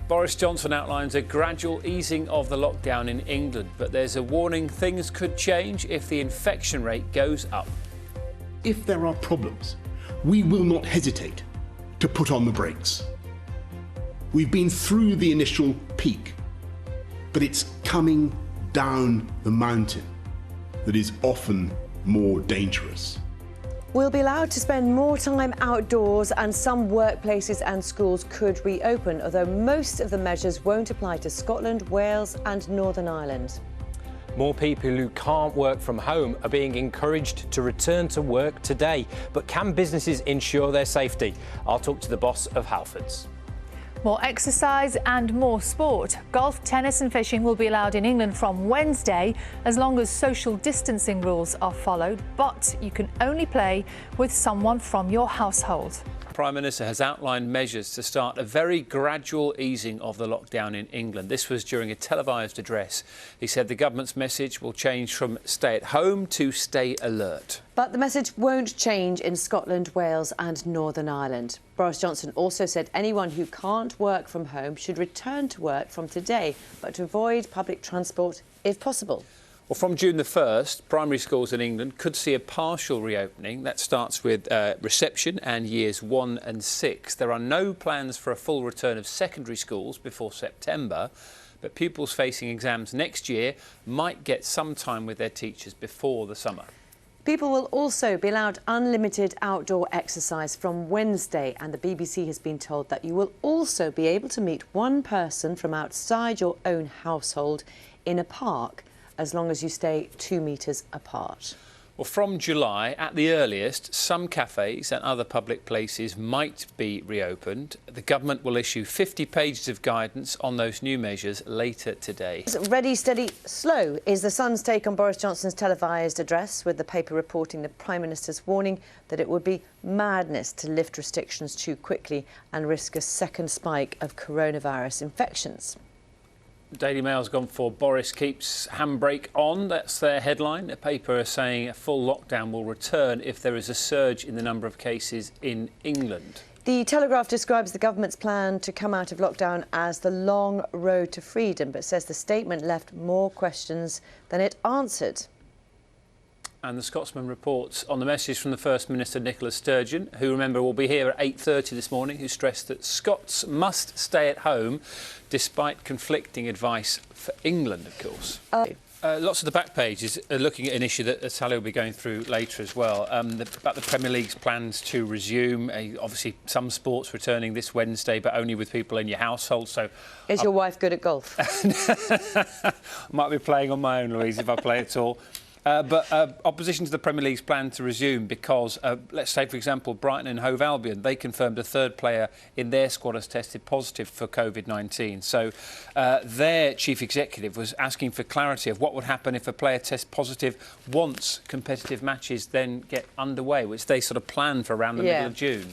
Boris Johnson outlines a gradual easing of the lockdown in England, but there's a warning things could change if the infection rate goes up. If there are problems, we will not hesitate to put on the brakes. We've been through the initial peak, but it's coming down the mountain that is often more dangerous. We'll be allowed to spend more time outdoors and some workplaces and schools could reopen, although most of the measures won't apply to Scotland, Wales and Northern Ireland. More people who can't work from home are being encouraged to return to work today. But can businesses ensure their safety? I'll talk to the boss of Hopkins. More exercise and more sport. Golf, tennis and fishing will be allowed in England from Wednesday as long as social distancing rules are followed, but you can only play with someone from your household. The Prime Minister has outlined measures to start a very gradual easing of the lockdown in England. This was during a televised address. He said the government's message will change from stay at home to stay alert. But the message won't change in Scotland, Wales and Northern Ireland. Boris Johnson also said anyone who can't work from home should return to work from today, but to avoid public transport if possible. Well, from June the 1st, primary schools in England could see a partial reopening. That starts with reception and years 1 and 6. There are no plans for a full return of secondary schools before September, but pupils facing exams next year might get some time with their teachers before the summer. People will also be allowed unlimited outdoor exercise from Wednesday, and the BBC has been told that you will also be able to meet one person from outside your own household in a park, as long as you stay 2 metres apart. Well, from July, at the earliest, some cafes and other public places might be reopened. The government will issue 50 pages of guidance on those new measures later today. Ready, steady, slow is the Sun's take on Boris Johnson's televised address, with the paper reporting the Prime Minister's warning that it would be madness to lift restrictions too quickly and risk a second spike of coronavirus infections. Daily Mail's gone for Boris keeps handbrake on. That's their headline. The paper is saying a full lockdown will return if there is a surge in the number of cases in England. The Telegraph describes the government's plan to come out of lockdown as the long road to freedom, but says the statement left more questions than it answered. And the Scotsman reports on the message from the First Minister Nicola Sturgeon, who, remember, will be here at 8:30 this morning, who stressed that Scots must stay at home despite conflicting advice for England, of course. Lots of the back pages are looking at an issue that Sally will be going through later as well, about the Premier League's plans to resume. Obviously, some sports returning this Wednesday, but only with people in your household. So, is your wife good at golf? I might be playing on my own, Louise, if I play at all. But opposition to the Premier League's plan to resume because, let's say, for example, Brighton and Hove Albion, they confirmed a third player in their squad has tested positive for Covid-19. So their chief executive was asking for clarity of what would happen if a player tests positive once competitive matches then get underway, which they sort of plan for around the middle of June.